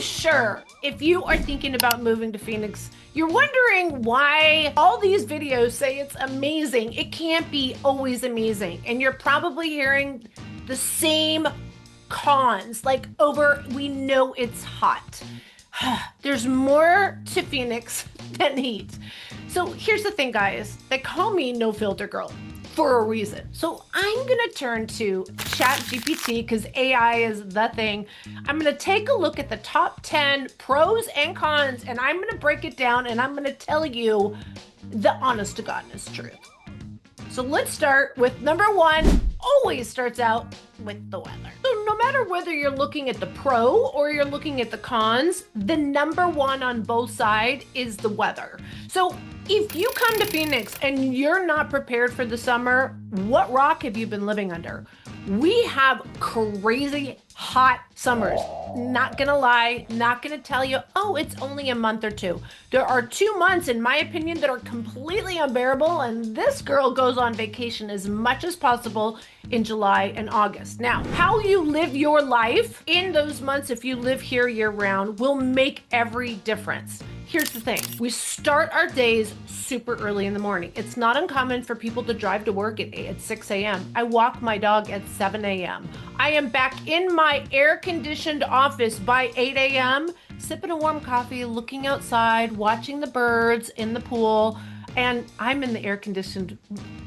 I'm sure if you are thinking about moving to Phoenix, you're wondering why all these videos say it's amazing. It can't be always amazing. And you're probably hearing the same cons, like we know it's hot. There's more to Phoenix than heat. So here's the thing, guys. They call me No Filter Girl for a reason. So I'm gonna turn to ChatGPT because AI is the thing. I'm gonna take a look at the top 10 pros and cons, and I'm gonna break it down, and I'm gonna tell you the honest to godness truth. So let's start with number one. Always starts out with the weather. So no matter whether you're looking at the pro or you're looking at the cons, the number one on both sides is the weather. So if you come to Phoenix and you're not prepared for the summer, what rock have you been living under? We have crazy hot summers. Not gonna lie, not gonna tell you, oh, it's only a month or two. There are 2 months, in my opinion, that are completely unbearable, and this girl goes on vacation as much as possible in July and August. Now, how you live your life in those months, if you live here year round, will make every difference. Here's the thing. We start our days super early in the morning. It's not uncommon for people to drive to work at 6 a.m. I walk my dog at 7 a.m. I am back in my air-conditioned office by 8 a.m., sipping a warm coffee, looking outside, watching the birds in the pool, and I'm in the air-conditioned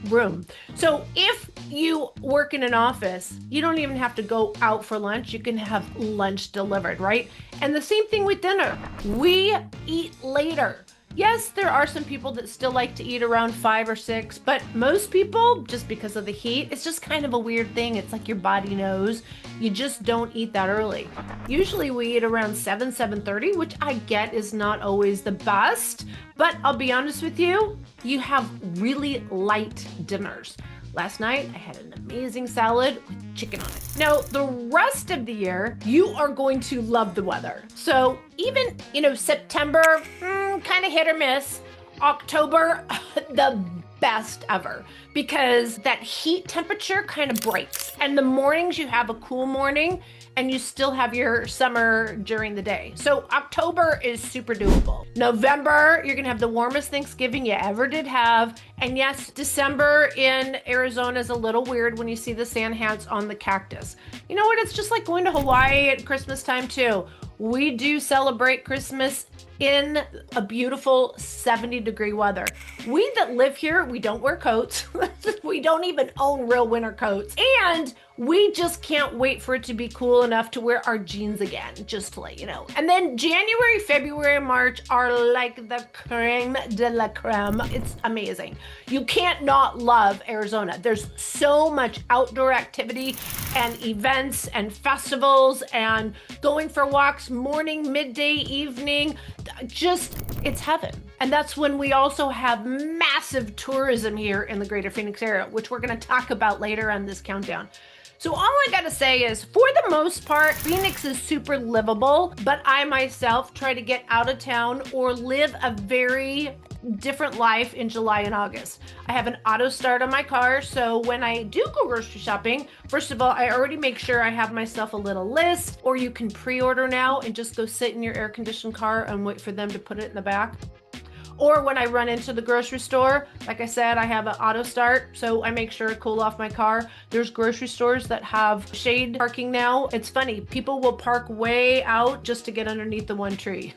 room. So if you work in an office, you don't even have to go out for lunch. You can have lunch delivered, right? And the same thing with dinner. We eat later. Yes, there are some people that still like to eat around 5 or 6, but most people, just because of the heat, it's just kind of a weird thing. It's like your body knows you just don't eat that early. Usually we eat around 7:30, which I get is not always the best, but I'll be honest with you, you have really light dinners. Last night, I had an amazing salad with chicken on it. Now, the rest of the year, you are going to love the weather. So even, September, kind of hit or miss. October, the best ever, because that heat temperature kind of breaks. And the mornings, you have a cool morning, and you still have your summer during the day. So October is super doable. November, you're gonna have the warmest Thanksgiving you ever did have. And yes, December in Arizona is a little weird when you see the sand hats on the cactus. You know what? It's just like going to Hawaii at Christmas time too. We do celebrate Christmas in a beautiful 70-degree weather. We that live here, we don't wear coats. We don't even own real winter coats. And we just can't wait for it to be cool enough to wear our jeans again, just to let you know. And then January, February, March are like the creme de la creme. It's amazing. You can't not love Arizona. There's so much outdoor activity and events and festivals and going for walks morning, midday, evening. It's heaven. And that's when we also have massive tourism here in the greater Phoenix area, which we're going to talk about later on this countdown. So all I gotta say is, for the most part, Phoenix is super livable, but I myself try to get out of town or live a very different life in July and August. I have an auto start on my car, so when I do go grocery shopping, first of all, I already make sure I have myself a little list, or you can pre-order now and just go sit in your air-conditioned car and wait for them to put it in the back. Or when I run into the grocery store, like I said, I have an auto start, so I make sure to cool off my car. There's grocery stores that have shade parking now. It's funny, people will park way out just to get underneath the one tree.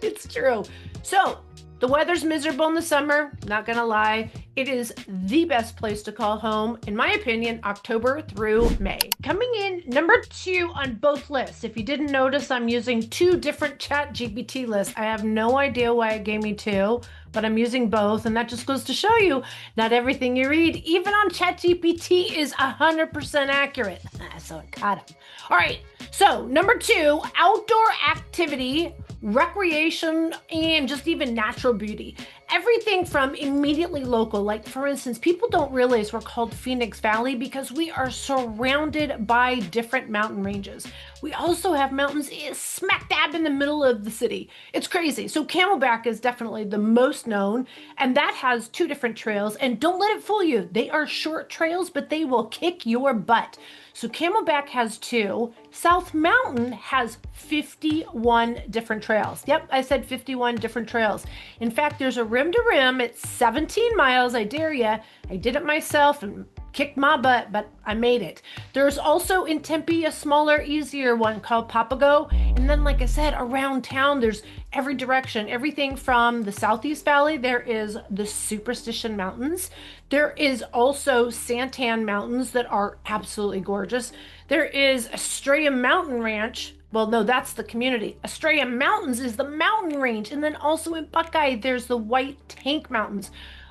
It's true. So the weather's miserable in the summer, not gonna lie. It is the best place to call home, in my opinion, October through May. Coming in number 2 on both lists. If you didn't notice, I'm using 2 different ChatGPT lists. I have no idea why it gave me 2, but I'm using both, and that just goes to show you not everything you read, even on ChatGPT, is 100% accurate. So I got him. All right, so number 2, outdoor activity, recreation, and just even natural beauty. Everything from immediately local, like for instance, people don't realize we're called Phoenix Valley because we are surrounded by different mountain ranges. We also have mountains smack dab in the middle of the city. It's crazy. So Camelback is definitely the most known, and that has two different trails. And don't let it fool you. They are short trails, but they will kick your butt. So Camelback has two. South Mountain has 51 different trails. Yep, I said 51 different trails. In fact, there's a rim to rim. It's 17 miles. I dare ya. I did it myself and kicked my butt, but I made it. There's also in Tempe a smaller, easier one called Papago. And then, like I said, around town, there's every direction. Everything from the Southeast Valley, there is the Superstition Mountains. There is also Santan Mountains that are absolutely gorgeous. There is Estrella Mountain Ranch. Well, no, that's the community. Estrella Mountains is the mountain range. And then also in Buckeye, there's the White Tank Mountains.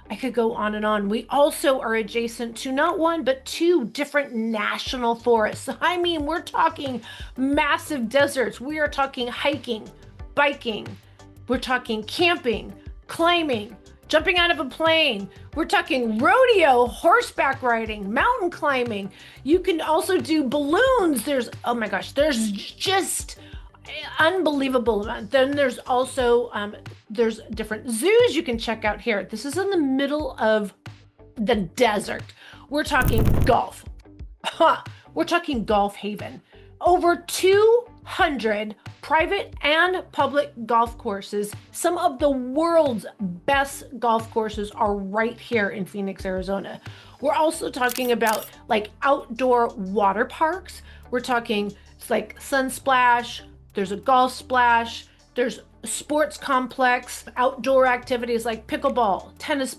I could go on and on. We also are adjacent to not one, but two different national forests. I mean, we're talking massive deserts. We are talking hiking, biking. We're talking camping, climbing, jumping out of a plane. We're talking rodeo, horseback riding, mountain climbing. You can also do balloons. Oh my gosh, there's just unbelievable amount. Then there's also there's different zoos you can check out here. This is in the middle of the desert. We're talking golf. We're talking Golf Haven. Over 200 private and public golf courses. Some of the world's best golf courses are right here in Phoenix, Arizona. We're also talking about like outdoor water parks. We're talking it's like Sunsplash. There's a Golf Splash. There's a sports complex, outdoor activities like pickleball, tennis,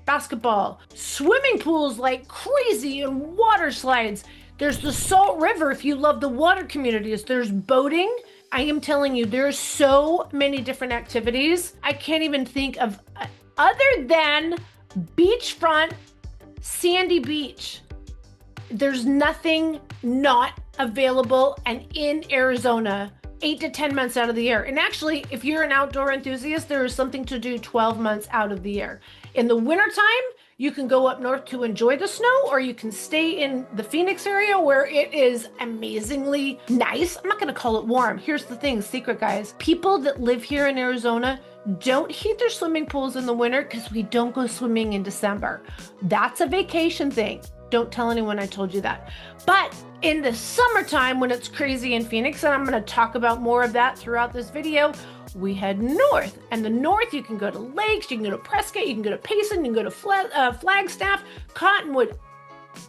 basketball, swimming pools like crazy, and water slides. There's the Salt River if you love the water communities. There's boating. I am telling you, there's so many different activities. I can't even think of other than beachfront, sandy beach. There's nothing not available and in Arizona 8 to 10 months out of the year. And actually, if you're an outdoor enthusiast, there is something to do 12 months out of the year. In the wintertime, you can go up north to enjoy the snow, or you can stay in the Phoenix area where it is amazingly nice. I'm not gonna call it warm. Here's the thing, secret guys. People that live here in Arizona don't heat their swimming pools in the winter because we don't go swimming in December. That's a vacation thing. Don't tell anyone I told you that. But in the summertime, when it's crazy in Phoenix, and I'm gonna talk about more of that throughout this video, we head north. And the north, you can go to lakes, you can go to Prescott, you can go to Payson, you can go to Flagstaff, Cottonwood,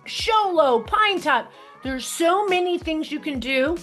Show Low, Pine Top. There's so many things you can do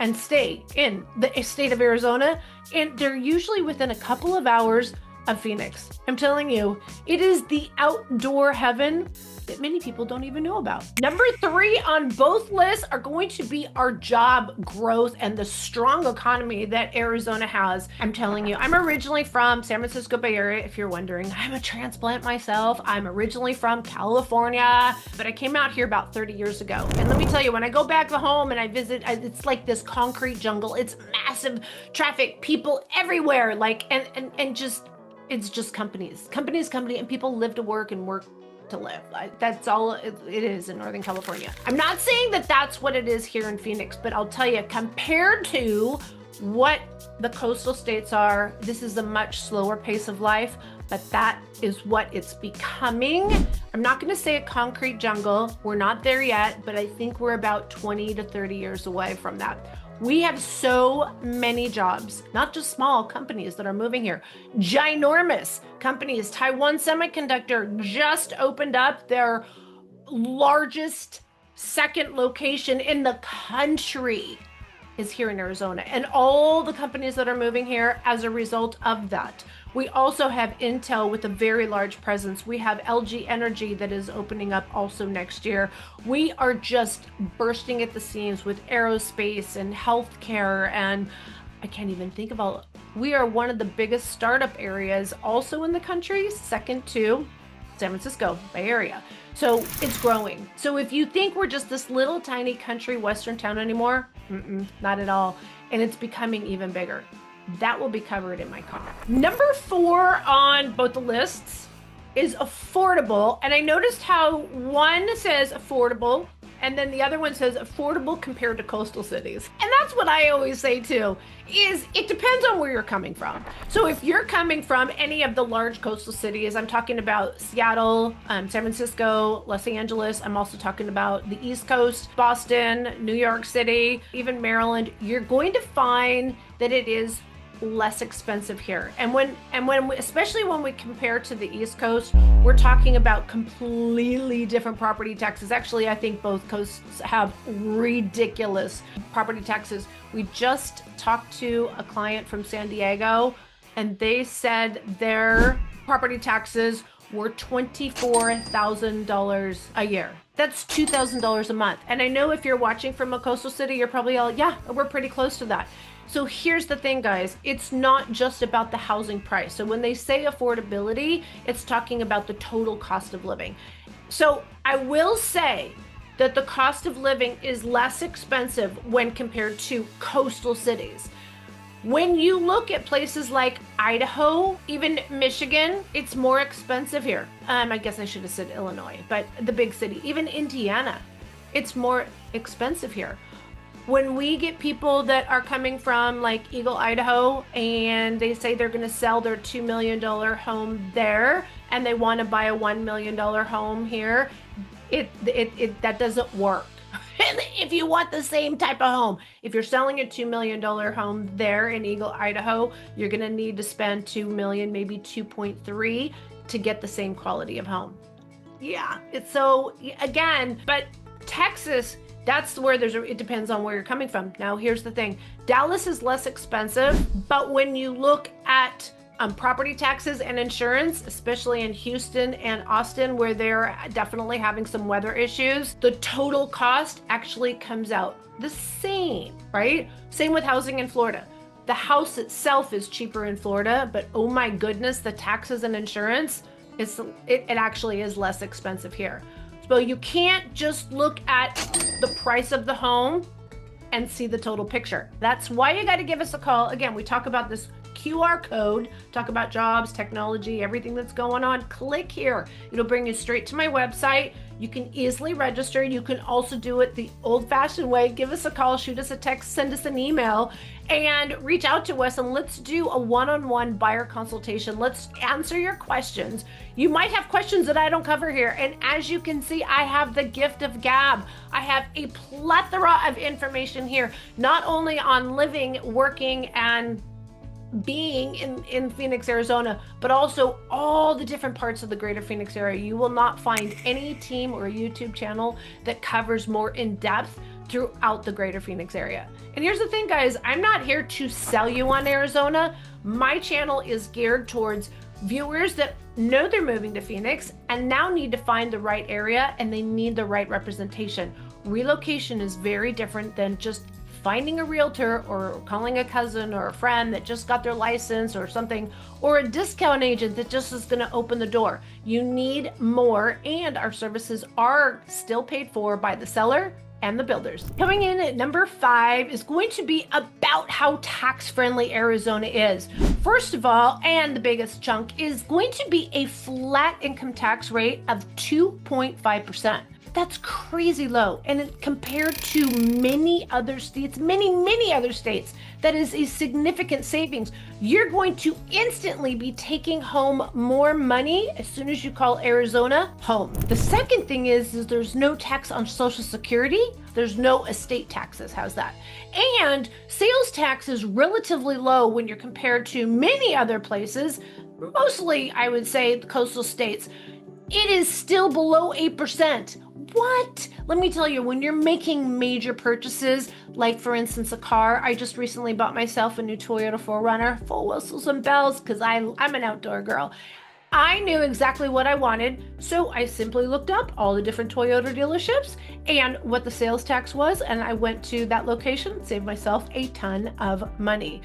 and stay in the state of Arizona. And they're usually within a couple of hours of Phoenix. I'm telling you, it is the outdoor heaven that many people don't even know about. Number 3 on both lists are going to be our job growth and the strong economy that Arizona has. I'm telling you, I'm originally from San Francisco Bay Area, if you're wondering. I'm a transplant myself. I'm originally from California, but I came out here about 30 years ago. And let me tell you, when I go back home and I visit, it's like this concrete jungle. It's massive traffic, people everywhere, like, and just, it's just companies, and people live to work and work to live. That's all it is in Northern California. I'm not saying that that's what it is here in Phoenix, but I'll tell you, compared to what the coastal states are, this is a much slower pace of life, but that is what it's becoming. I'm not going to say a concrete jungle. We're not there yet, but I think we're about 20 to 30 years away from that. We have so many jobs, not just small companies that are moving here, ginormous companies. Taiwan Semiconductor just opened up their largest second location in the country is here in Arizona, and all the companies that are moving here as a result of that. We also have Intel with a very large presence. We have LG Energy that is opening up also next year. We are just bursting at the seams with aerospace and healthcare, and I can't even think of all. We are one of the biggest startup areas also in the country, second to San Francisco Bay Area. So it's growing. So if you think we're just this little tiny country western town anymore, not at all. And it's becoming even bigger. That will be covered in my comment. Number 4 on both the lists is affordable. And I noticed how one says affordable And then the other one says affordable compared to coastal cities. And that's what I always say too, is it depends on where you're coming from. So if you're coming from any of the large coastal cities, I'm talking about Seattle, San Francisco, Los Angeles. I'm also talking about the East Coast, Boston, New York City, even Maryland. You're going to find that it is less expensive here. And when we, especially when we compare to the East Coast, we're talking about completely different property taxes. Actually, I think both coasts have ridiculous property taxes. We just talked to a client from San Diego, and they said their property taxes were $24,000 a year. That's $2,000 a month. And I know if you're watching from a coastal city, you're probably all, yeah, we're pretty close to that. So here's the thing, guys, it's not just about the housing price. So when they say affordability, it's talking about the total cost of living. So I will say that the cost of living is less expensive when compared to coastal cities. When you look at places like Idaho, even Michigan, it's more expensive here. I guess I should have said Illinois, but the big city, even Indiana, it's more expensive here. When we get people that are coming from like Eagle, Idaho, and they say they're going to sell their $2 million home there, and they want to buy a $1 million home here, that doesn't work. If you want the same type of home, if you're selling a $2 million home there in Eagle, Idaho, you're going to need to spend $2 million, maybe 2.3 to get the same quality of home. Yeah, it's so, again, but Texas, that's where it depends on where you're coming from. Now, here's the thing. Dallas is less expensive, but when you look at property taxes and insurance, especially in Houston and Austin, where they're definitely having some weather issues, the total cost actually comes out the same, right? Same with housing in Florida. The house itself is cheaper in Florida, but oh my goodness, the taxes and insurance, it actually is less expensive here. So you can't just look at the price of the home and see the total picture. That's why you got to give us a call. Again, we talk about this QR code, talk about jobs, technology, everything that's going on. Click here. It'll bring you straight to my website. You can easily register. You can also do it the old-fashioned way. Give us a call, shoot us a text, send us an email, and reach out to us, and let's do a one-on-one buyer consultation. Let's answer your questions. You might have questions that I don't cover here, and as you can see, I have the gift of gab. I have a plethora of information here, not only on living, working, and being in Phoenix, Arizona, but also all the different parts of the greater Phoenix area. You will not find any team or YouTube channel that covers more in depth throughout the greater Phoenix area. And here's the thing, guys, I'm not here to sell you on Arizona. My channel is geared towards viewers that know they're moving to Phoenix and now need to find the right area, and they need the right representation. Relocation is very different than just finding a realtor or calling a cousin or a friend that just got their license or something, or a discount agent that just is going to open the door. You need more, and our services are still paid for by the seller and the builders. Coming in at number 5 is going to be about how tax-friendly Arizona is. First of all, and the biggest chunk, is going to be a flat income tax rate of 2.5%. That's crazy low. And compared to many other states, many other states, that is a significant savings. You're going to instantly be taking home more money as soon as you call Arizona home. The second thing is there's no tax on Social Security. There's no estate taxes. How's that? And sales tax is relatively low when you're compared to many other places, mostly I would say the coastal states. It is still below 8%. What? Let me tell you, when you're making major purchases, like for instance, a car, I just recently bought myself a new Toyota 4Runner, full whistles and bells, because I'm an outdoor girl. I knew exactly what I wanted, so I simply looked up all the different Toyota dealerships and what the sales tax was, and I went to that location, saved myself a ton of money.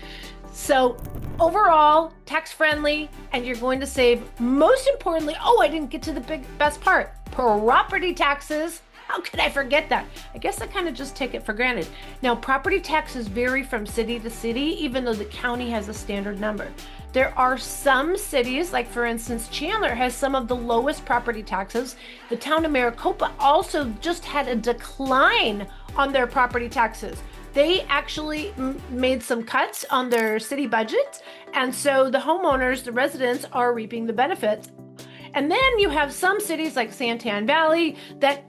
So overall, tax friendly, and you're going to save, most importantly, oh, I didn't get to the best part, property taxes How could I forget that? I guess I kind of just take it for granted. Now, property taxes vary from city to city, even though the county has a standard number. There are some cities, like for instance, Chandler has some of the lowest property taxes. The town of Maricopa also just had a decline on their property taxes. They actually made some cuts on their city budget, and so the homeowners, the residents, are reaping the benefits. And then you have some cities like Santan Valley that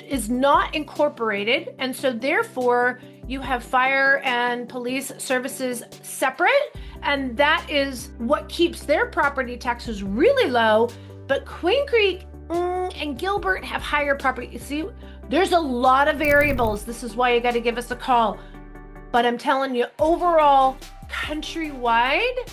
is not incorporated, and so therefore you have fire and police services separate, and that is what keeps their property taxes really low. But Queen Creek and Gilbert have higher property. You see, there's a lot of variables. This is why you got to give us a call. But I'm telling you, overall, countrywide,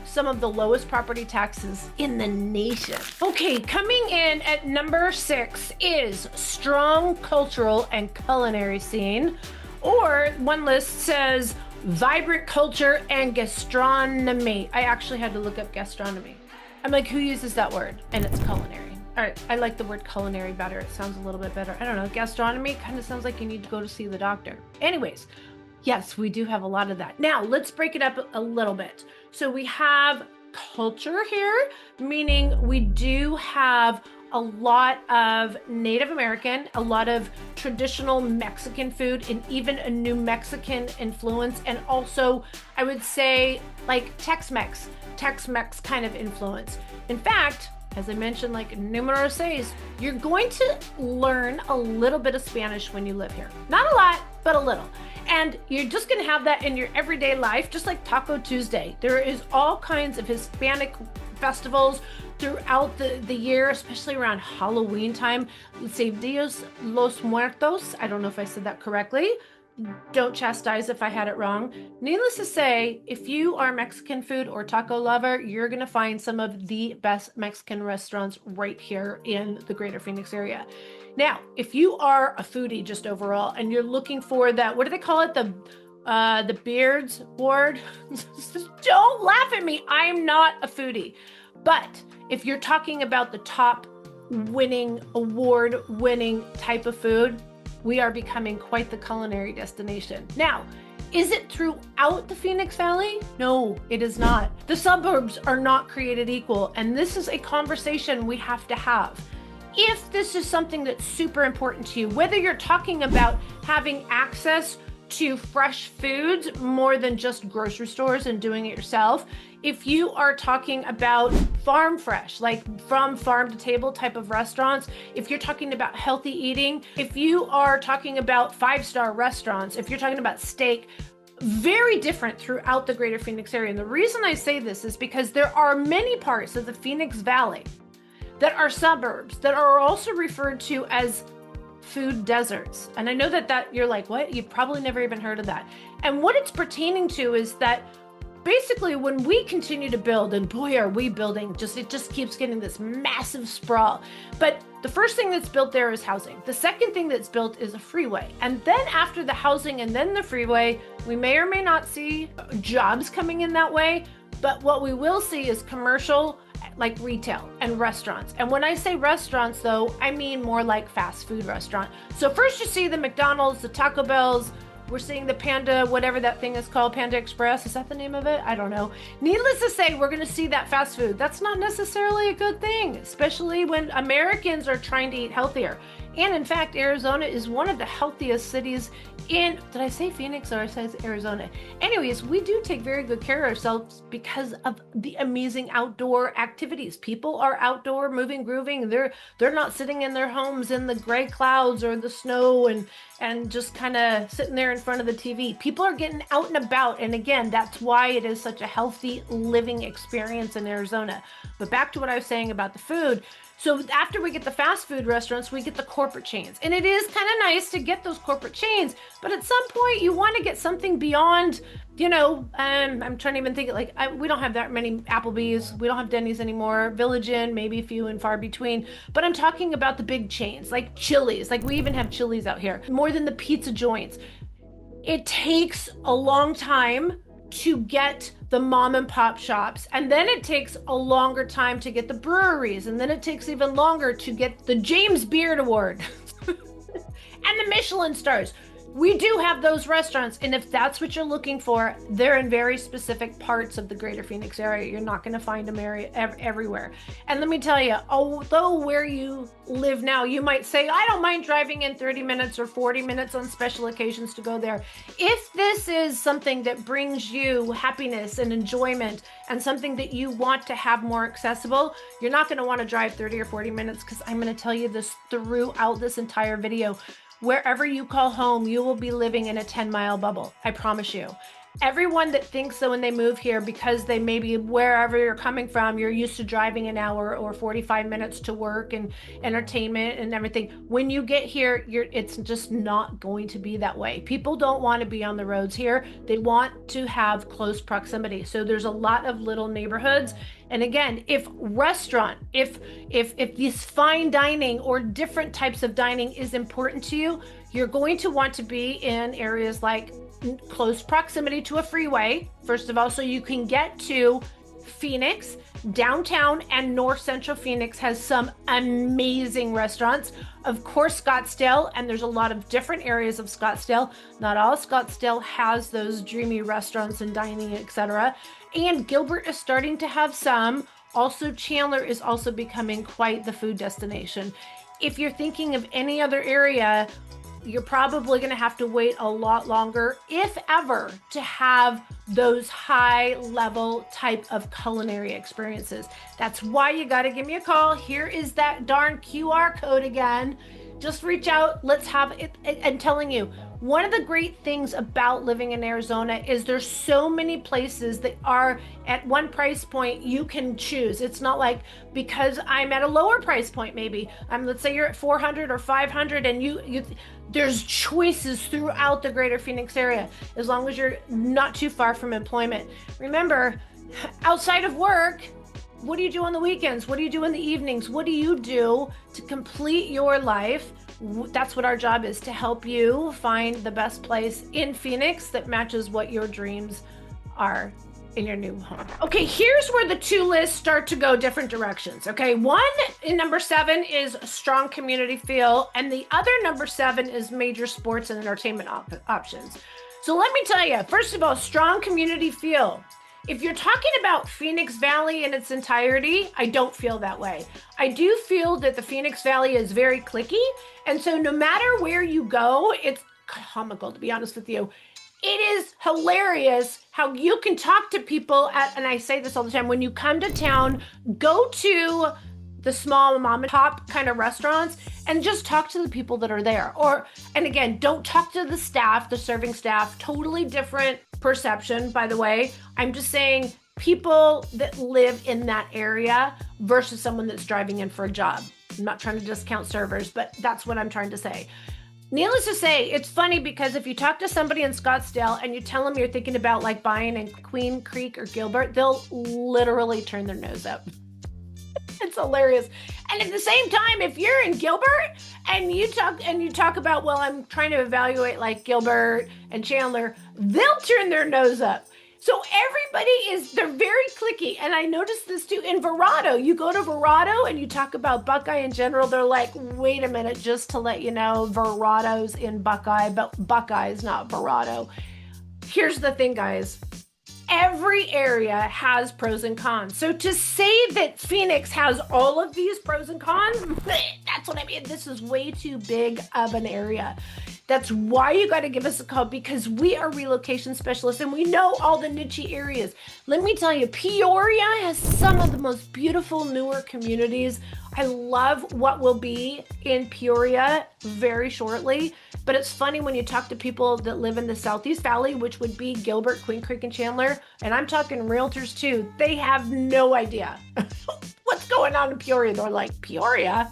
some of the lowest property taxes in the nation. Okay, coming in at number 6 is strong cultural and culinary scene, or one list says vibrant culture and gastronomy. I actually had to look up gastronomy. I'm like, who uses that word? And it's culinary. All right, I like the word culinary better. It sounds a little bit better. I don't know, gastronomy kind of sounds like you need to go to see the doctor. Anyways, yes, we do have a lot of that. Now, let's break it up a little bit. So we have culture here, meaning we do have a lot of Native American, a lot of traditional Mexican food, and even a New Mexican influence. And also, I would say like Tex-Mex kind of influence. In fact, as I mentioned, like numero seis, you're going to learn a little bit of Spanish when you live here. Not a lot, but a little. And you're just going to have that in your everyday life, just like Taco Tuesday. There is all kinds of Hispanic festivals throughout the year, especially around Halloween time. Let's say Dios los Muertos. I don't know if I said that correctly. Don't chastise if I had it wrong. Needless to say, if you are a Mexican food or taco lover, you're going to find some of the best Mexican restaurants right here in the greater Phoenix area. Now, if you are a foodie just overall and you're looking for that, what do they call it? The Beards Award? Don't laugh at me. I'm not a foodie. But if you're talking about the top winning, award winning type of food, we are becoming quite the culinary destination. Now, is it throughout the Phoenix Valley? No, it is not. The suburbs are not created equal, and this is a conversation we have to have. If this is something that's super important to you, whether you're talking about having access to fresh foods more than just grocery stores and doing it yourself, if you are talking about farm fresh, like from farm to table type of restaurants, if you're talking about healthy eating, if you are talking about 5-star restaurants, if you're talking about steak, very different throughout the greater Phoenix area. And the reason I say this is because there are many parts of the Phoenix Valley that are suburbs that are also referred to as food deserts. And I know that you're like, what? You've probably never even heard of that. And what it's pertaining to is that basically when we continue to build, and boy, are we building, it just keeps getting this massive sprawl. But the first thing that's built there is housing. The second thing that's built is a freeway. And then after the housing and then the freeway, we may or may not see jobs coming in that way. But what we will see is commercial, like retail and restaurants. And when I say restaurants though, I mean more like fast food restaurant. So first you see the McDonald's, the Taco Bells, we're seeing the Panda, whatever that thing is called, Panda Express. Is that the name of it? I don't know. Needless to say, we're going to see that fast food. That's not necessarily a good thing, especially when Americans are trying to eat healthier. And in fact, Arizona is one of the healthiest cities in, did I say Phoenix or I said Arizona? Anyways, we do take very good care of ourselves because of the amazing outdoor activities. People are outdoor, moving, grooving. They're not sitting in their homes in the gray clouds or the snow and just kind of sitting there in front of the TV. People are getting out and about. And again, that's why it is such a healthy living experience in Arizona. But back to what I was saying about the food. So after we get the fast food restaurants, we get the corporate chains. And it is kind of nice to get those corporate chains, but at some point you want to get something beyond, I'm trying to even think, we don't have that many Applebee's, we don't have Denny's anymore, Village Inn, maybe few and far between, but I'm talking about the big chains, like Chili's, like we even have Chili's out here, more than the pizza joints. It takes a long time to get the mom and pop shops, and then it takes a longer time to get the breweries, and then it takes even longer to get the James Beard Award. and the Michelin stars. We do have those restaurants, and if that's what you're looking for, they're in very specific parts of the greater Phoenix area. You're not going to find them everywhere. And let me tell you, although where you live now, you might say, I don't mind driving in 30 minutes or 40 minutes on special occasions to go there. If this is something that brings you happiness and enjoyment and something that you want to have more accessible, you're not going to want to drive 30 or 40 minutes, because I'm going to tell you this throughout this entire video. Wherever you call home, you will be living in a 10-mile bubble. I promise you. Everyone that thinks that when they move here, because they maybe wherever you're coming from, you're used to driving an hour or 45 minutes to work and entertainment and everything. When you get here, it's just not going to be that way. People don't want to be on the roads here. They want to have close proximity. So there's a lot of little neighborhoods. And again, if this fine dining or different types of dining is important to you, you're going to want to be in areas like close proximity to a freeway, first of all, so you can get to Phoenix. Downtown and North Central Phoenix has some amazing restaurants. Of course, Scottsdale, and there's a lot of different areas of Scottsdale. Not all Scottsdale has those dreamy restaurants and dining, etc. And Gilbert is starting to have some. Also, Chandler is also becoming quite the food destination. If you're thinking of any other area, you're probably going to have to wait a lot longer, if ever, to have those high level type of culinary experiences. That's why you got to give me a call. Here is that darn QR code again. Just reach out. Let's have it. I'm telling you, one of the great things about living in Arizona is there's so many places that are at one price point you can choose. It's not like, because I'm at a lower price point, maybe let's say you're at 400 or 500, and there's choices throughout the greater Phoenix area, as long as you're not too far from employment. Remember, outside of work, what do you do on the weekends? What do you do in the evenings? What do you do to complete your life? That's what our job is, to help you find the best place in Phoenix that matches what your dreams are in your new home. Okay, here's where the two lists start to go different directions. Okay, one in number 7 is strong community feel, and the other number 7 is major sports and entertainment options. So let me tell you, first of all, strong community feel. If you're talking about Phoenix Valley in its entirety, I don't feel that way. I do feel that the Phoenix Valley is very cliquey. And so no matter where you go, it's comical, to be honest with you. It is hilarious how you can talk to people and I say this all the time, when you come to town, go to the small mom and pop kind of restaurants and just talk to the people that are there. And again, don't talk to the staff, the serving staff, totally different perception, by the way. I'm just saying people that live in that area versus someone that's driving in for a job. I'm not trying to discount servers, but that's what I'm trying to say. Needless to say, it's funny because if you talk to somebody in Scottsdale and you tell them you're thinking about like buying in Queen Creek or Gilbert, they'll literally turn their nose up. It's hilarious. And at the same time, if you're in Gilbert and you talk about, well, I'm trying to evaluate like Gilbert and Chandler, they'll turn their nose up. So they're very cliquey. And I noticed this too in Verrado. You go to Verrado and you talk about Buckeye in general, they're like, wait a minute, just to let you know, Verrado's in Buckeye, but Buckeye's not Verrado. Here's the thing, guys. Every area has pros and cons. So to say that Phoenix has all of these pros and cons, that's what I mean. This is way too big of an area. That's why you got to give us a call, because we are relocation specialists and we know all the niche areas. Let me tell you, Peoria has some of the most beautiful newer communities. I love what will be in Peoria very shortly, but it's funny when you talk to people that live in the Southeast Valley, which would be Gilbert, Queen Creek, and Chandler, and I'm talking realtors too, they have no idea what's going on in Peoria. They're like, Peoria?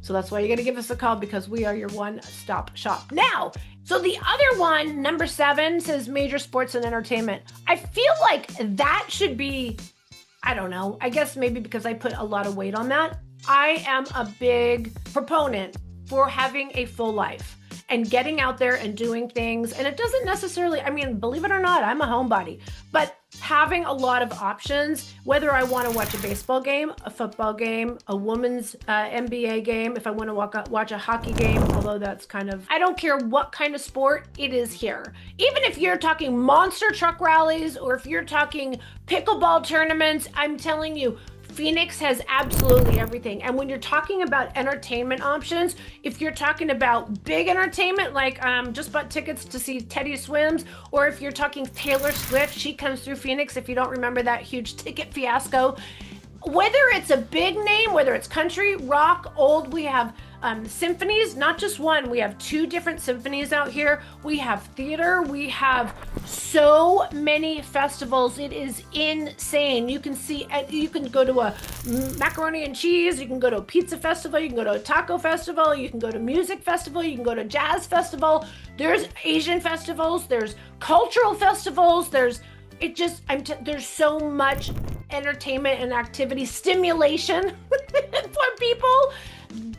So that's why you got to give us a call, because we are your one-stop shop. Now, so the other one, number 7, says major sports and entertainment. I feel like that should be, I don't know, I guess maybe because I put a lot of weight on that. I am a big proponent for having a full life and getting out there and doing things. And it doesn't necessarily, I mean, believe it or not, I'm a homebody, But having a lot of options, whether I want to watch a baseball game, a football game, a women's NBA game, if I want to watch a hockey game, although that's kind of, I don't care what kind of sport, it is here. Even if you're talking monster truck rallies or if you're talking pickleball tournaments, I'm telling you, Phoenix has absolutely everything. And when you're talking about entertainment options, if you're talking about big entertainment, like just bought tickets to see Teddy Swims, or if you're talking Taylor Swift, she comes through Phoenix, if you don't remember that huge ticket fiasco. Whether it's a big name, whether it's country, rock, old, we have symphonies, not just one. We have 2 different symphonies out here. We have theater. We have so many festivals. It is insane. You can go to a macaroni and cheese. You can go to a pizza festival. You can go to a taco festival. You can go to music festival. You can go to jazz festival. There's Asian festivals. There's cultural festivals. There's so much entertainment and activity stimulation for people.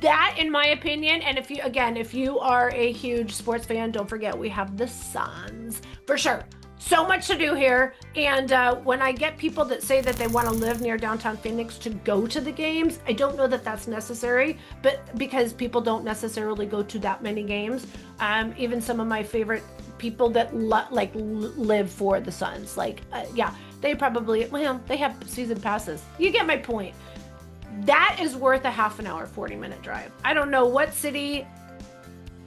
That, in my opinion, and if you are a huge sports fan, don't forget we have the Suns for sure. So much to do here. And when I get people that say that they want to live near downtown Phoenix to go to the games, I don't know that that's necessary, but because people don't necessarily go to that many games. Even some of my favorite people that live for the Suns, they probably, they have season passes. You get my point. That is worth a half an hour, 40-minute drive. I don't know what city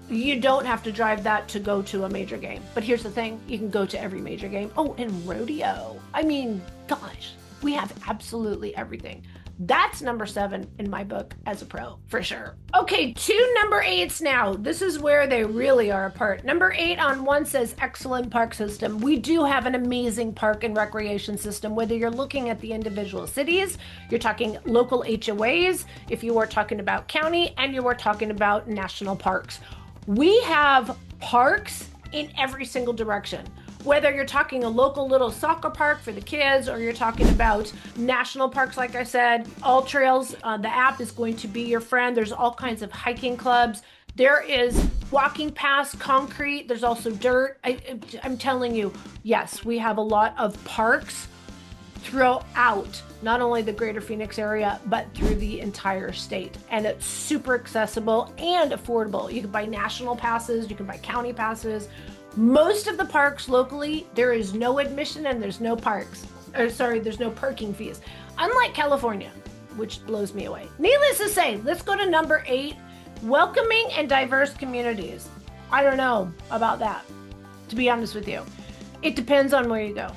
you don't have to drive that to go to a major game. But here's the thing, you can go to every major game. Oh, and rodeo. I mean, gosh, we have absolutely everything. That's number 7 in my book as a pro, for sure. Okay, 2 number 8s now. This is where they really are apart. Number 8 on 1 says excellent park system. We do have an amazing park and recreation system, whether you're looking at the individual cities, you're talking local HOAs, if you are talking about county, and you are talking about national parks. We have parks in every single direction. Whether you're talking a local little soccer park for the kids, or you're talking about national parks, like I said, All Trails, the app is going to be your friend. There's all kinds of hiking clubs. There is walking past concrete. There's also dirt. I'm telling you, yes, we have a lot of parks throughout not only the greater Phoenix area, but through the entire state. And it's super accessible and affordable. You can buy national passes, you can buy county passes. Most of the parks locally, there is no admission and there's no there's no parking fees. Unlike California, which blows me away. Needless to say, let's go to number 8, welcoming and diverse communities. I don't know about that, to be honest with you. It depends on where you go.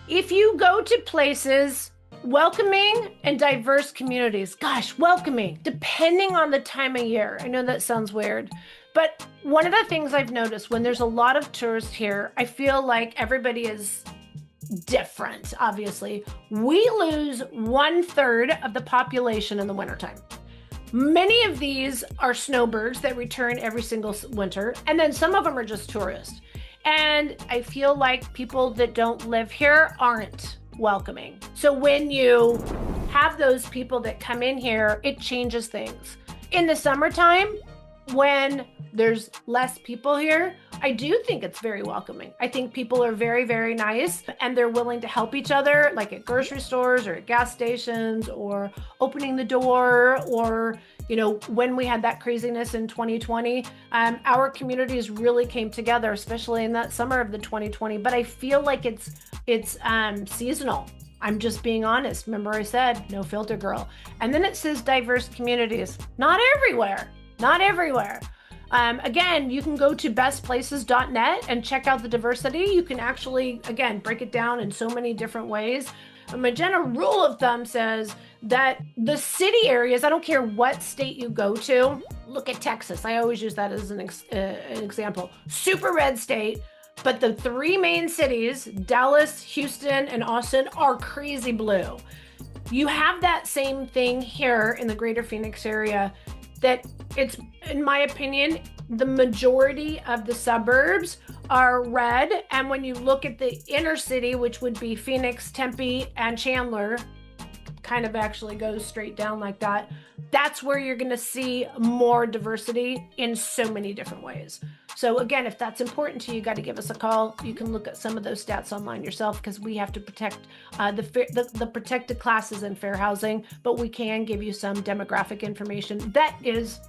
If you go to places, welcoming and diverse communities, gosh, welcoming, depending on the time of year. I know that sounds weird. But one of the things I've noticed when there's a lot of tourists here, I feel like everybody is different, obviously. We lose 1/3 of the population in the wintertime. Many of these are snowbirds that return every single winter, and then some of them are just tourists. And I feel like people that don't live here aren't welcoming. So when you have those people that come in here, it changes things. In the summertime, when there's less people here, I do think it's very welcoming. I think people are very, very nice and they're willing to help each other, like at grocery stores or at gas stations or opening the door, or, when we had that craziness in 2020, our communities really came together, especially in that summer of the 2020. But I feel like it's seasonal. I'm just being honest. Remember I said, no filter girl. And then it says diverse communities. Not everywhere. Again, you can go to bestplaces.net and check out the diversity. You can actually, again, break it down in so many different ways. My general rule of thumb says that the city areas, I don't care what state you go to, look at Texas. I always use that as an example. Super red state, but the 3 main cities, Dallas, Houston, and Austin, are crazy blue. You have that same thing here in the greater Phoenix area, that it's, in my opinion, the majority of the suburbs are red. And when you look at the inner city, which would be Phoenix, Tempe, and Chandler, kind of actually goes straight down like that. That's where you're going to see more diversity in so many different ways. So again, if that's important to you, you got to give us a call. You can look at some of those stats online yourself, because we have to protect the protected classes in fair housing, but we can give you some demographic information that is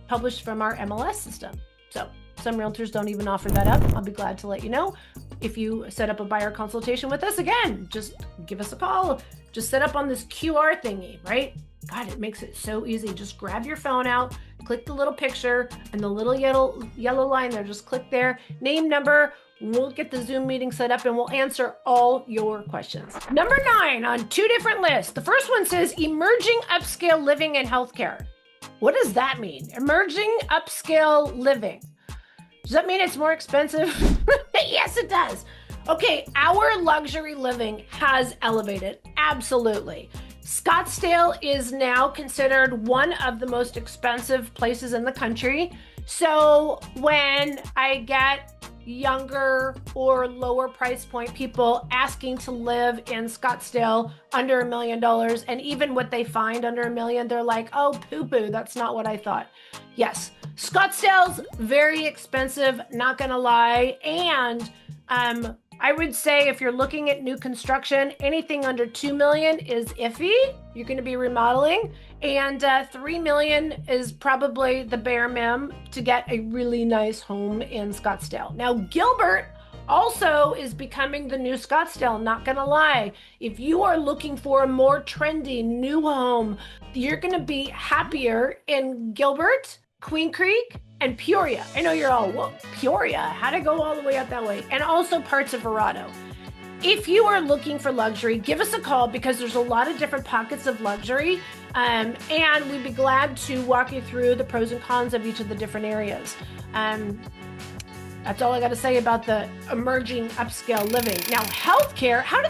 published from our MLS system. So some realtors don't even offer that up. I'll be glad to let you know. If you set up a buyer consultation with us, again, just give us a call. Just set up on this QR thingy, right? God, it makes it so easy. Just grab your phone out, click the little picture and the little yellow line there. Just click there, name, number. We'll get the Zoom meeting set up and we'll answer all your questions. Number 9 on 2 different lists. The first one says emerging upscale living and healthcare. What does that mean? Emerging upscale living. Does that mean it's more expensive? Yes, it does. Okay, our luxury living has elevated. Absolutely. Scottsdale is now considered one of the most expensive places in the country. So when I get younger or lower price point people asking to live in Scottsdale under $1 million, and even what they find under $1 million, they're like, oh, poo-poo, that's not what I thought. Yes, Scottsdale's very expensive, not gonna lie. And I would say if you're looking at new construction, anything under $2 million is iffy. You're going to be remodeling, and $3 million is probably the bare minimum to get a really nice home in Scottsdale. Now, Gilbert also is becoming the new Scottsdale, not going to lie. If you are looking for a more trendy new home, you're going to be happier in Gilbert, Queen Creek, and Peoria. I know you're all, well, Peoria, how'd it go all the way up that way? And also parts of Verrado. If you are looking for luxury, give us a call, because there's a lot of different pockets of luxury. And we'd be glad to walk you through the pros and cons of each of the different areas. That's all I got to say about the emerging upscale living. Now, healthcare, how do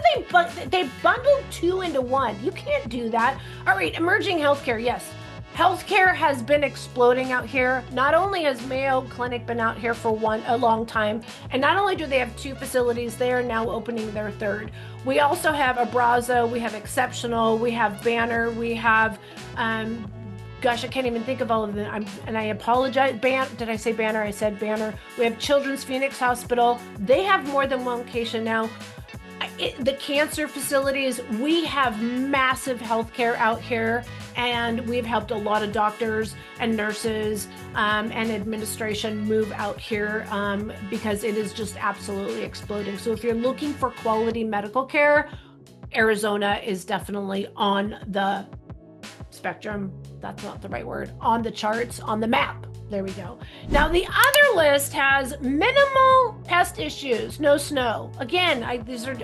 they bundled 2 into 1? You can't do that. All right, emerging healthcare, yes. Healthcare has been exploding out here. Not only has Mayo Clinic been out here for a long time, and not only do they have 2 facilities, they are now opening their 3rd. We also have Abrazo, we have Exceptional, we have Banner, we have, gosh, I can't even think of all of them. And I apologize. Did I say Banner? I said Banner. We have Children's Phoenix Hospital. They have more than one location now. The cancer facilities, we have massive healthcare out here, and we've helped a lot of doctors and nurses and administration move out here because it is just absolutely exploding. So if you're looking for quality medical care, Arizona is definitely on the spectrum. That's not the right word. On the charts, on the map. There we go. Now, the other list has minimal pest issues, no snow. Again, these are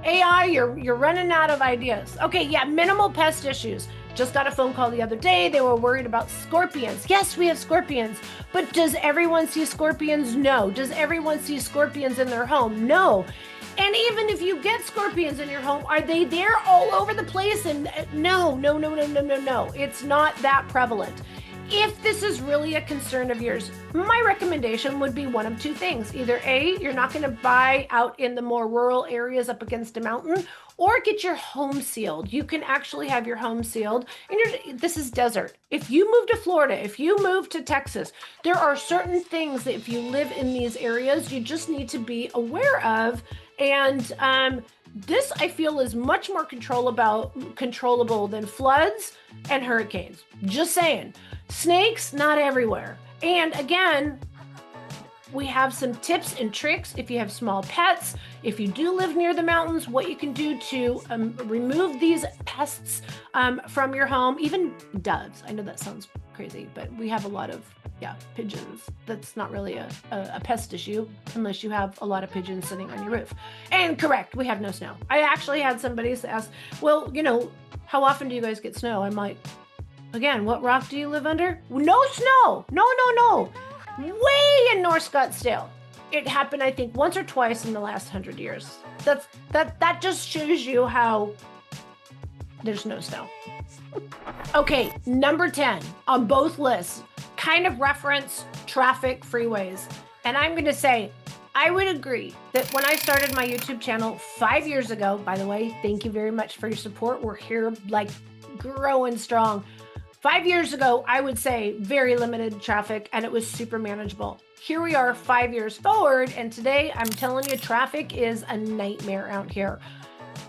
AI, you're running out of ideas. Okay, yeah, minimal pest issues. Just got a phone call the other day. They were worried about scorpions. Yes, we have scorpions, but does everyone see scorpions? No. Does everyone see scorpions in their home? No. And even if you get scorpions in your home, are they there all over the place? And no. It's not that prevalent. If this is really a concern of yours, my recommendation would be one of 2 things. Either A, you're not going to buy out in the more rural areas up against a mountain, or get your home sealed. You can actually have your home sealed. And this is desert. If you move to Florida, if you move to Texas, there are certain things that if you live in these areas, you just need to be aware of. And this, I feel, is much more controllable than floods and hurricanes. Just saying. Snakes, not everywhere. And again, we have some tips and tricks if you have small pets, if you do live near the mountains, what you can do to remove these pests from your home, even doves. I know that sounds crazy, but we have a lot of, pigeons. That's not really a pest issue unless you have a lot of pigeons sitting on your roof. And correct, we have no snow. I actually had somebody ask, well, how often do you guys get snow? I'm like, again, what rock do you live under? No snow. No. Way in North Scottsdale. It happened, I think, once or twice in the last 100 years. That just shows you how there's no snow. Okay, number 10 on both lists, kind of reference traffic freeways. And I'm going to say, I would agree that when I started my YouTube channel 5 years ago, by the way, thank you very much for your support. We're here like growing strong. 5 years ago, I would say very limited traffic and it was super manageable. Here we are 5 years forward, and today I'm telling you, traffic is a nightmare out here.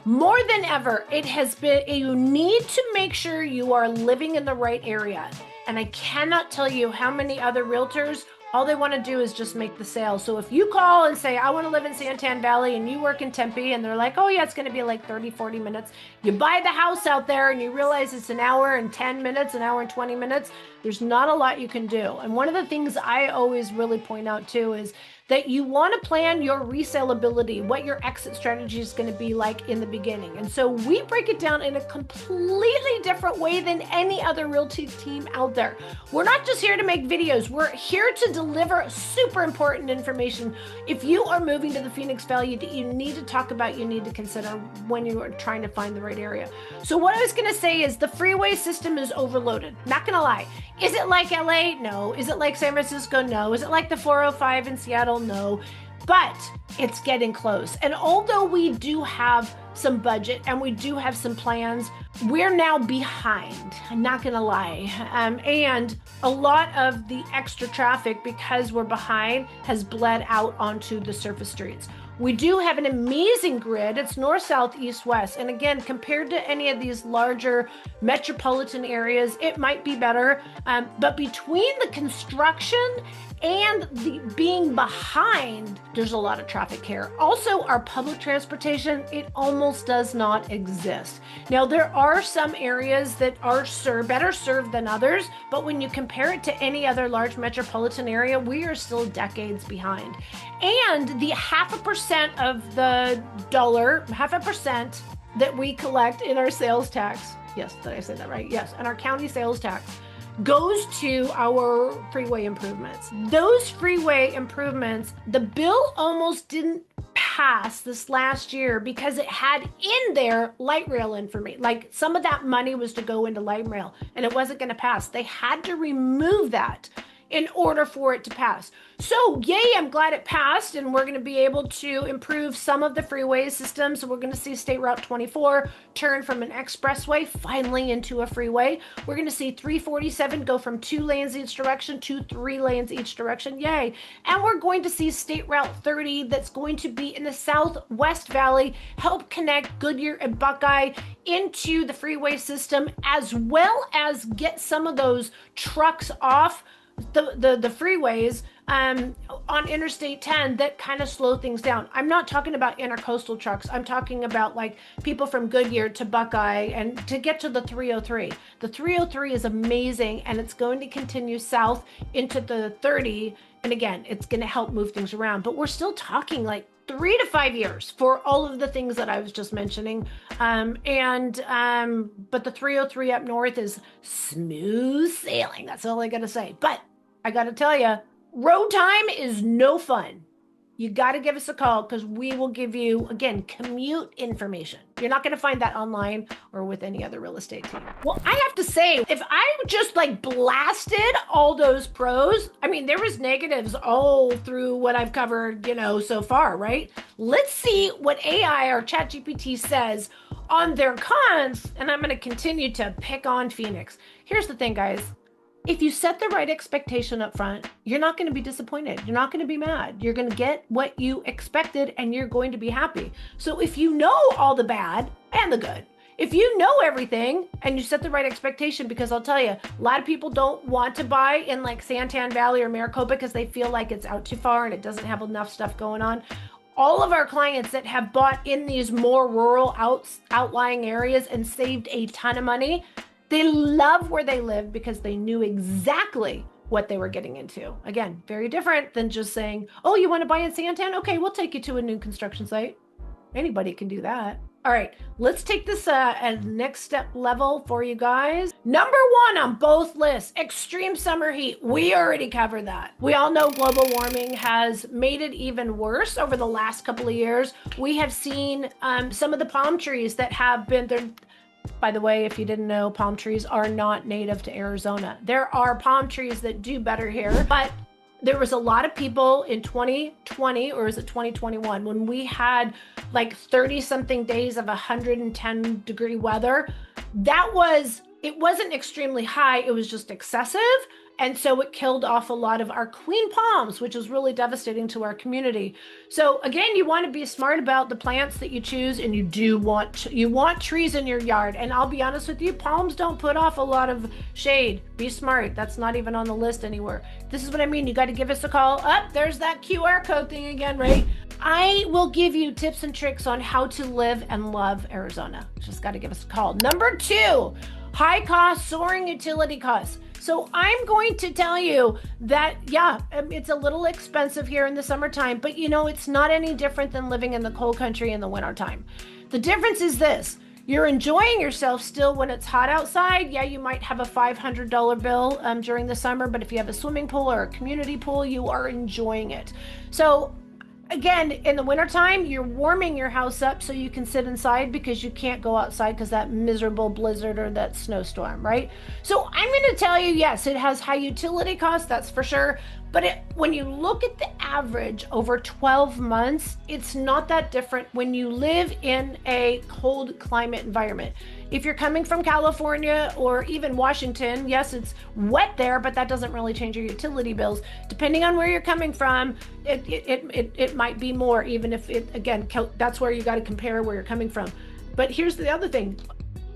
More than ever, it has been, you need to make sure you are living in the right area. And I cannot tell you how many other realtors, all they want to do is just make the sale. So if you call and say, I want to live in Santan Valley, and you work in Tempe, and they're like, oh yeah, it's going to be like 30, 40 minutes. You buy the house out there and you realize it's an hour and 10 minutes, an hour and 20 minutes. There's not a lot you can do. And one of the things I always really point out too is that you want to plan your resaleability, what your exit strategy is going to be like in the beginning. And so we break it down in a completely different way than any other realty team out there. We're not just here to make videos. We're here to deliver super important information. If you are moving to the Phoenix Valley, that you need to talk about, you need to consider when you are trying to find the right area. So what I was going to say is the freeway system is overloaded. Not going to lie. Is it like LA? No. Is it like San Francisco? No. Is it like the 405 in Seattle? No. But it's getting close. And although we do have some budget and we do have some plans, we're now behind. I'm not going to lie. And a lot of the extra traffic, because we're behind, has bled out onto the surface streets. We do have an amazing grid. It's north, south, east, west. And again, compared to any of these larger metropolitan areas, it might be better. But between the construction and the being behind, there's a lot of traffic here. Also, our public transportation, it almost does not exist. Now, there are some areas that are better served than others, but when you compare it to any other large metropolitan area, we are still decades behind. And the 0.5% of the dollar, 0.5% that we collect in our sales tax, yes, did I say that right? Yes, and our county sales tax, goes to our freeway improvements. Those freeway improvements, the bill almost didn't pass this last year because it had in there light rail information. Like some of that money was to go into light rail and it wasn't going to pass. They had to remove that in order for it to pass. So yay, I'm glad it passed, and we're going to be able to improve some of the freeway systems. So we're going to see State Route 24 turn from an expressway finally into a freeway. We're going to see 347 go from 2 lanes each direction to 3 lanes each direction. Yay. And we're going to see State Route 30 that's going to be in the Southwest Valley help connect Goodyear and Buckeye into the freeway system, as well as get some of those trucks off the freeways on Interstate 10 that kind of slow things down. I'm not talking about intercoastal trucks. I'm talking about like people from Goodyear to Buckeye and to get to the 303. The 303 is amazing, and it's going to continue south into the 30. And again, it's going to help move things around, but we're still talking like 3 to 5 years for all of the things that I was just mentioning. But the 303 up north is smooth sailing. That's all I got to say. But I got to tell you, road time is no fun. You got to give us a call because we will give you, again, commute information. You're not going to find that online or with any other real estate team. Well, I have to say, if I just like blasted all those pros, I mean, there was negatives all through what I've covered, so far, right? Let's see what AI or ChatGPT says on their cons, and I'm going to continue to pick on Phoenix. Here's the thing, guys. If you set the right expectation up front, you're not going to be disappointed. You're not going to be mad. You're going to get what you expected and you're going to be happy. So if you know all the bad and the good, if you know everything and you set the right expectation, because I'll tell you, a lot of people don't want to buy in like Santan Valley or Maricopa because they feel like it's out too far and it doesn't have enough stuff going on. All of our clients that have bought in these more rural outlying areas and saved a ton of money, they love where they live because they knew exactly what they were getting into. Again, very different than just saying, oh, you want to buy in Santan? Okay, we'll take you to a new construction site. Anybody can do that. All right, let's take this as next step level for you guys. Number 1 on both lists, extreme summer heat. We already covered that. We all know global warming has made it even worse over the last couple of years. We have seen some of the palm trees that have been, by the way, if you didn't know, palm trees are not native to Arizona. There are palm trees that do better here, but there was a lot of people in 2020, or is it 2021, when we had like 30 something days of 110 degree weather. it wasn't extremely high, it was just excessive. And so it killed off a lot of our queen palms, which is really devastating to our community. So again, you want to be smart about the plants that you choose, and you want trees in your yard. And I'll be honest with you, palms don't put off a lot of shade. Be smart. That's not even on the list anywhere. This is what I mean. You got to give us a call. There's that QR code thing again, right? I will give you tips and tricks on how to live and love Arizona. Just got to give us a call. Number 2, high cost, soaring utility costs. So I'm going to tell you that, it's a little expensive here in the summertime, but it's not any different than living in the cold country in the wintertime. The difference is this: you're enjoying yourself still when it's hot outside. Yeah, you might have a $500 bill during the summer, but if you have a swimming pool or a community pool, you are enjoying it. So again, in the wintertime, you're warming your house up so you can sit inside because you can't go outside because that miserable blizzard or that snowstorm, right? So I'm going to tell you, yes, it has high utility costs, that's for sure. But when you look at the average over 12 months, it's not that different when you live in a cold climate environment. If you're coming from California or even Washington, yes, it's wet there, but that doesn't really change your utility bills. Depending on where you're coming from, it might be more, even if that's where you got to compare where you're coming from. But here's the other thing.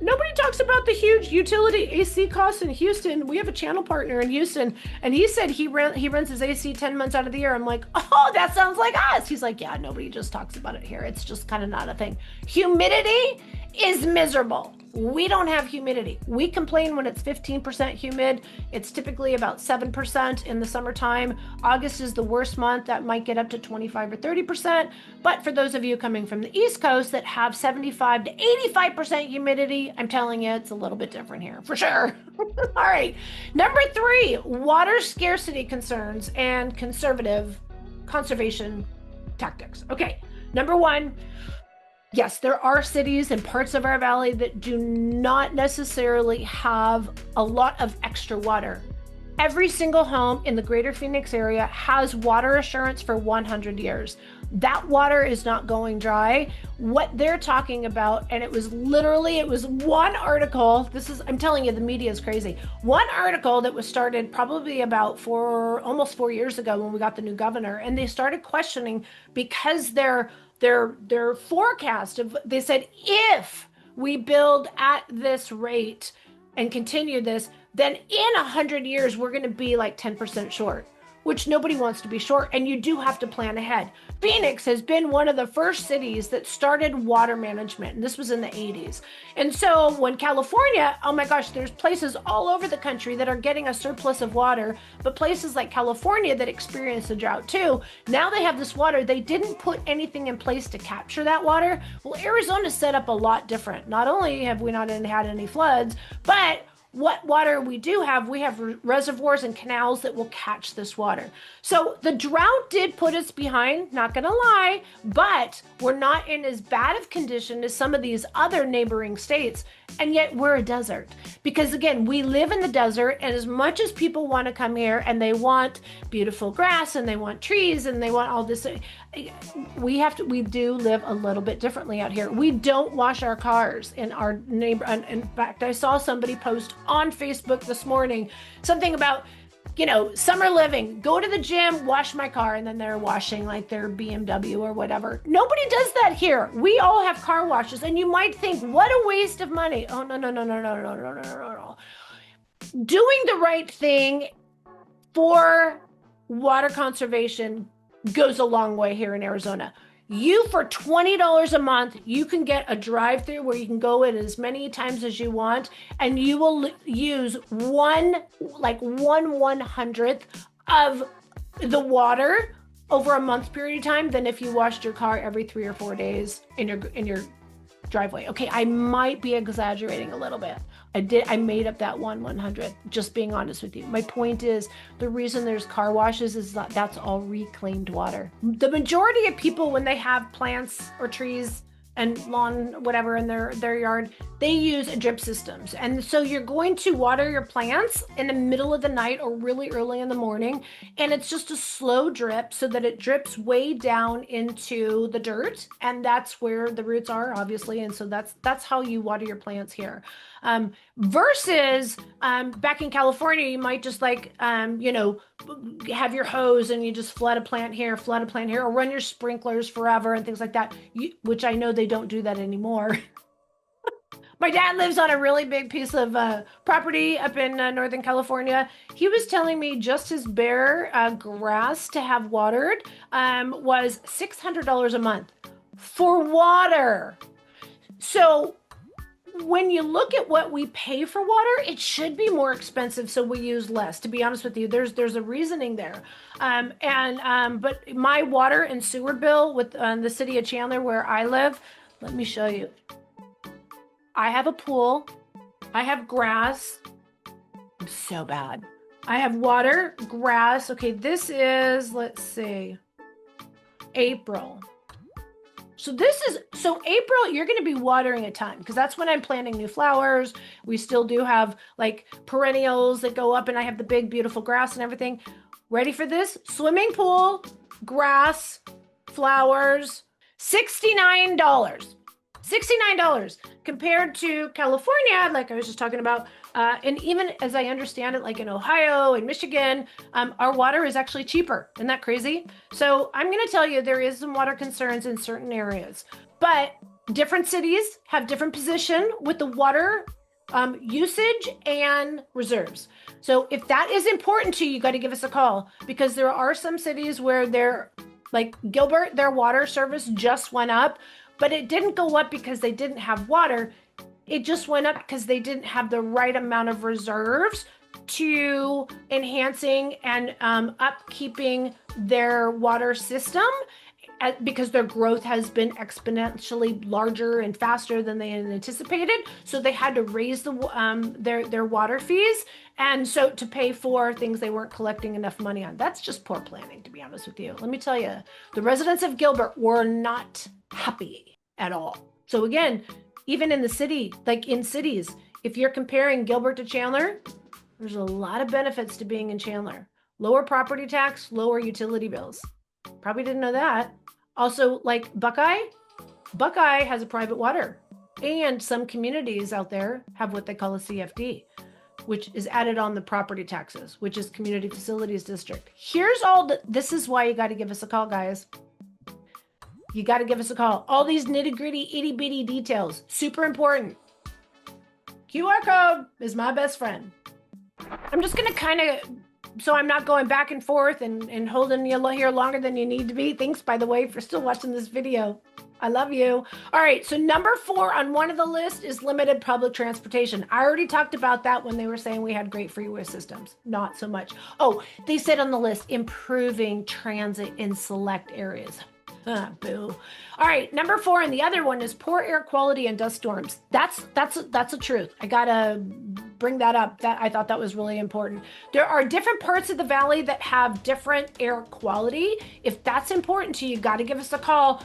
Nobody talks about the huge utility AC costs in Houston. We have a channel partner in Houston, and he said he runs his AC 10 months out of the year. I'm like, oh, that sounds like us. He's like, yeah, nobody just talks about it here. It's just kind of not a thing. Humidity is miserable. We don't have humidity. We complain when it's 15% humid. It's typically about 7% in the summertime. August is the worst month. That might get up to 25 or 30%. But for those of you coming from the East Coast that have 75 to 85% humidity, I'm telling you, it's a little bit different here, for sure. All right. Number 3, water scarcity concerns and conservation tactics. Okay. Number 1, yes, there are cities and parts of our valley that do not necessarily have a lot of extra water. Every single home in the greater Phoenix area has water assurance for 100 years. That water is not going dry. What they're talking about, and it was one article. I'm telling you, the media is crazy. One article that was started probably about almost 4 years ago when we got the new governor, and they started questioning because their forecast they said, if we build at this rate and continue this, then in 100 years, we're going to be like 10% short, which nobody wants to be short. And you do have to plan ahead. Phoenix has been one of the first cities that started water management. And this was in the 80s. And so when California, oh my gosh, there's places all over the country that are getting a surplus of water, but places like California that experience a drought too, now they have this water. They didn't put anything in place to capture that water. Well, Arizona's set up a lot different. Not only have we not had any floods, but what water we do have, we have reservoirs and canals that will catch this water. So the drought did put us behind, not gonna lie, but we're not in as bad of condition as some of these other neighboring states. And yet we're a desert because again, we live in the desert, and as much as people want to come here and they want beautiful grass and they want trees and they want all this, we do live a little bit differently out here. We don't wash our cars in our neighbor. In fact, I saw somebody post on Facebook this morning something about, summer living, go to the gym, wash my car, and then they're washing like their BMW or whatever. Nobody does that here. We all have car washes, and you might think, what a waste of money. Oh, no. Doing the right thing for water conservation goes a long way here in Arizona. For $20 a month, you can get a drive-through where you can go in as many times as you want, and you will use one 1/100th of the water over a month period of time than if you washed your car every 3 or 4 days in your driveway. Okay, I might be exaggerating a little bit. I made up that 1/100th, just being honest with you. My point is, the reason there's car washes is that's all reclaimed water. The majority of people, when they have plants or trees and lawn, whatever, in their yard, they use drip systems. And so you're going to water your plants in the middle of the night or really early in the morning. And it's just a slow drip so that it drips way down into the dirt. And that's where the roots are, obviously. And so that's how you water your plants here. Versus back in California, you might just like, have your hose and you just flood a plant here, or run your sprinklers forever and things like that, which I know they don't do that anymore. My dad lives on a really big piece of property up in Northern California. He was telling me just his bare grass to have watered was $600 a month for water. So when you look at what we pay for water, it should be more expensive, so we use less. To be honest with you, there's a reasoning there. But my water and sewer bill with the city of Chandler, where I live, let me show you. I have a pool. I have grass. I'm so bad. I have water, grass. Okay, this is, let's see, April. So April, you're going to be watering a ton because that's when I'm planting new flowers. We still do have like perennials that go up, and I have the big, beautiful grass and everything. Ready for this? Swimming pool, grass, flowers, $69. $69 compared to California, like I was just talking about. And even as I understand it, like in Ohio and Michigan, our water is actually cheaper. Isn't that crazy? So I'm going to tell you, there is some water concerns in certain areas, but different cities have different position with the water usage and reserves. So if that is important to you, you got to give us a call, because there are some cities where they're like Gilbert, their water service just went up, but it didn't go up because they didn't have water. It just went up because they didn't have the right amount of reserves to enhancing and upkeeping their water system, because their growth has been exponentially larger and faster than they had anticipated. So they had to raise their water fees, and so to pay for things they weren't collecting enough money on. That's just poor planning, to be honest with you. Let me tell you, the residents of Gilbert were not happy at all. So again, even in the city, like in cities, if you're comparing Gilbert to Chandler, there's a lot of benefits to being in Chandler. Lower property tax, lower utility bills. Probably didn't know that. Also, like Buckeye has a private water, and some communities out there have what they call a CFD, which is added on the property taxes, which is Community Facilities District. Here's this is why you got to give us a call, guys. You got to give us a call. All these nitty gritty, itty bitty details, super important. QR code is my best friend. I'm just going to so I'm not going back and forth and holding you here longer than you need to be. Thanks, by the way, for still watching this video. I love you. All right, so number 4 on one of the list is limited public transportation. I already talked about that when they were saying we had great freeway systems. Not so much. Oh, they said on the list, improving transit in select areas. Boo. All right, number 4, and the other one is poor air quality and dust storms. That's a truth. I gotta bring that up. I thought that was really important. There are different parts of the valley that have different air quality. If that's important to you, got to give us a call.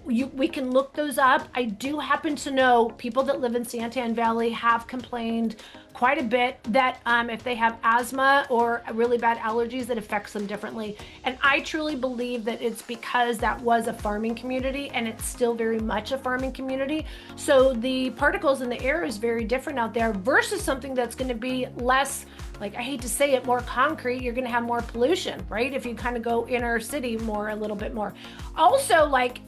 We can look those up. I do happen to know people that live in Santan Valley have complained quite a bit that if they have asthma or really bad allergies, that affects them differently. And I truly believe that it's because that was a farming community, and it's still very much a farming community. So the particles in the air is very different out there versus something that's going to be less, like, I hate to say it, more concrete. You're going to have more pollution, right? If you kind of go inner city a little bit more. Also, like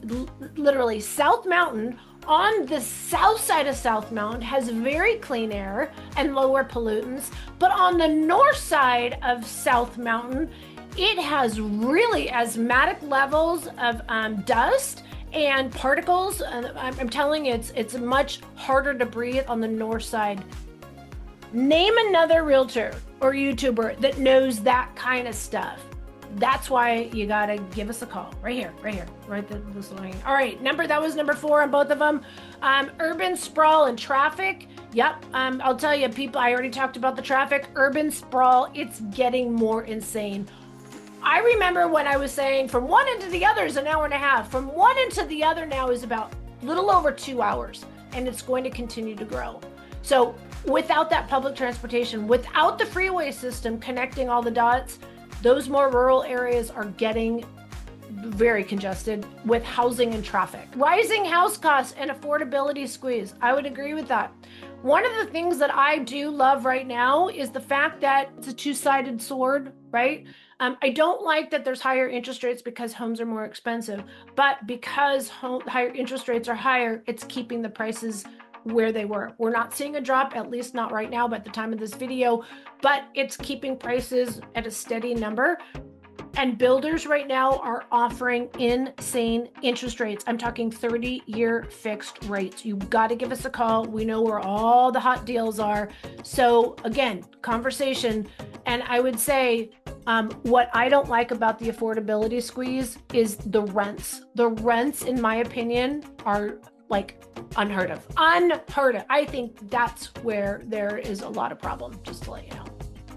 literally South Mountain, on the south side of South Mountain, has very clean air and lower pollutants, but on the north side of South Mountain, it has really asthmatic levels of dust and particles. I'm telling you, it's much harder to breathe on the north side. Name another realtor or YouTuber that knows that kind of stuff. That's why you gotta give us a call right here, right this line. All right, that was number 4 on both of them. Urban sprawl and traffic. Yep, I'll tell you, people, I already talked about the traffic. Urban sprawl, it's getting more insane. I remember when I was saying from one end to the other is an hour and a half. From one end to the other now is about little over 2 hours, and it's going to continue to grow. So without that public transportation, without the freeway system connecting all the dots, those more rural areas are getting very congested with housing and traffic. Rising house costs and affordability squeeze. I would agree with that. One of the things that I do love right now is the fact that it's a two-sided sword, right? I don't like that there's higher interest rates because homes are more expensive, but because higher interest rates are higher, it's keeping the prices where they were. We're not seeing a drop, at least not right now, but at the time of this video, but it's keeping prices at a steady number. And builders right now are offering insane interest rates. I'm talking 30-year fixed rates. You've got to give us a call. We know where all the hot deals are. So again, conversation. And I would say what I don't like about the affordability squeeze is the rents. The rents, in my opinion, are like unheard of. Unheard of. I think that's where there is a lot of problem, just to let you know.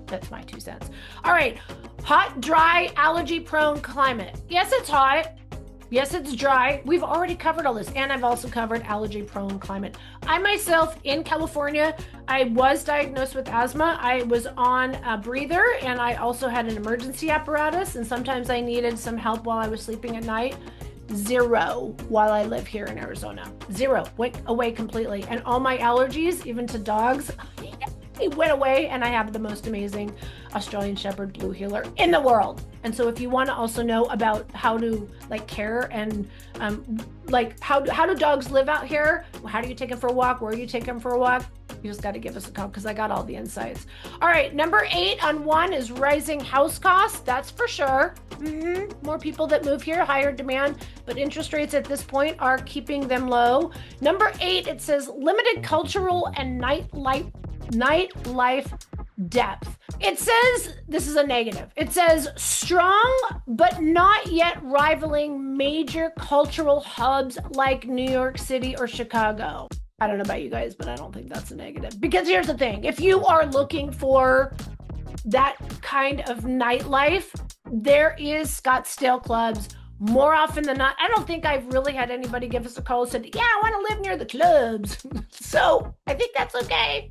That's my 2 cents. All right. Hot, dry, allergy-prone climate. Yes, it's hot. Yes, it's dry. We've already covered all this. And I've also covered allergy-prone climate. I myself, in California, I was diagnosed with asthma. I was on a breather, and I also had an emergency apparatus. And sometimes I needed some help while I was sleeping at night. Zero while I live here in Arizona. Zero. Went away completely. And all my allergies, even to dogs, it went away, and I have the most amazing Australian Shepherd Blue Heeler in the world. And so if you want to also know about how to care and how do dogs live out here? How do you take them for a walk? Where do you take them for a walk? You just got to give us a call because I got all the insights. All right, number 8 on 1 is rising house costs. That's for sure. More people that move here, higher demand, but interest rates at this point are keeping them low. Number 8, it says limited cultural and nightlife depth. It says, this is a negative. It says strong, but not yet rivaling major cultural hubs like New York City or Chicago. I don't know about you guys, but I don't think that's a negative. Because here's the thing. If you are looking for that kind of nightlife, there is Scottsdale clubs. More often than not, I don't think I've really had anybody give us a call and said, yeah, I want to live near the clubs. So I think that's okay.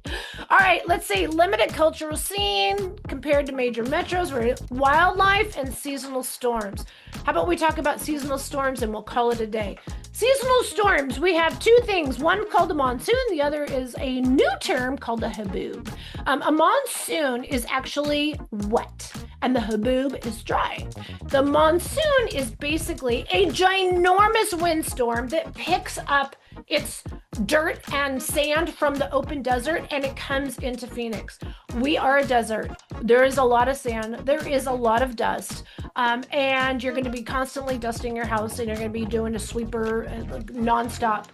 All right, let's see. Limited cultural scene compared to major metros, wildlife and seasonal storms. How about we talk about seasonal storms and we'll call it a day. Seasonal storms, we have 2 things. One called a monsoon, the other is a new term called a haboob. A monsoon is actually wet and the haboob is dry. The monsoon is basically a ginormous windstorm that picks up its dirt and sand from the open desert and it comes into Phoenix. We are a desert. There is a lot of sand. There is a lot of dust. And you're going to be constantly dusting your house and you're going to be doing a sweeper nonstop.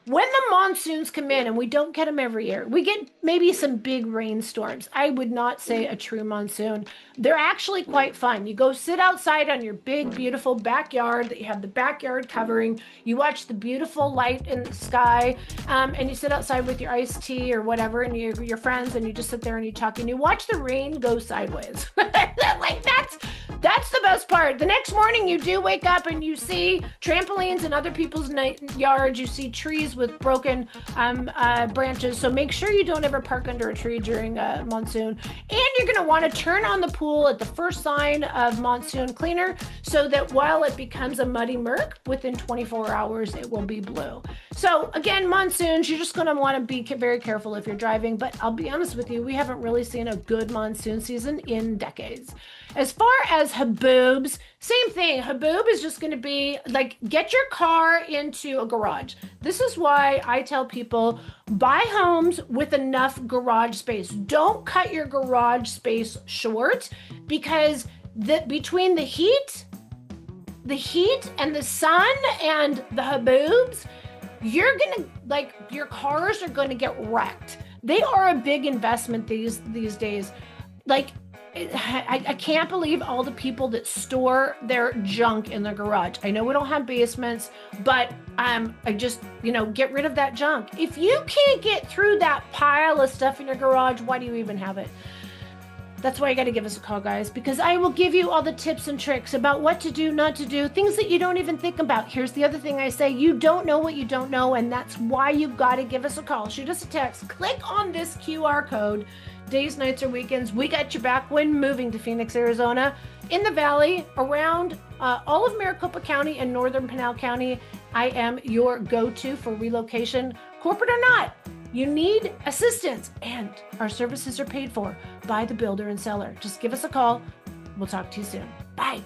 When the monsoons come in, and we don't get them every year, we get maybe some big rainstorms. I would not say a true monsoon. They're actually quite fun. You go sit outside on your big, beautiful backyard that you have the backyard covering. You watch the beautiful light in the sky, and you sit outside with your iced tea or whatever, and your friends, and you just sit there and you talk, and you watch the rain go sideways. That's the best part. The next morning, you do wake up and you see trampolines in other people's yards. You see trees with broken branches. So make sure you don't ever park under a tree during a monsoon. And you're going to want to turn on the pool at the first sign of monsoon cleaner so that while it becomes a muddy murk, within 24 hours, it will be blue. So again, monsoons, you're just going to want to be very careful if you're driving. But I'll be honest with you, we haven't really seen a good monsoon season in decades. As far as haboobs, same thing. Haboob is just going to be get your car into a garage. This is why I tell people buy homes with enough garage space. Don't cut your garage space short because between the heat and the sun and the haboobs, you're going to your cars are going to get wrecked. They are a big investment these days. I can't believe all the people that store their junk in their garage. I know we don't have basements, but I just, get rid of that junk. If you can't get through that pile of stuff in your garage, why do you even have it? That's why you got to give us a call, guys, because I will give you all the tips and tricks about what to do, not to do, things that you don't even think about. Here's the other thing I say: you don't know what you don't know, and that's why you've got to give us a call. Shoot us a text. Click on this QR code. Days, nights, or weekends, we got your back when moving to Phoenix, Arizona. In the Valley, around all of Maricopa County and Northern Pinal County, I am your go-to for relocation, corporate or not. You need assistance, and our services are paid for by the builder and seller. Just give us a call. We'll talk to you soon. Bye.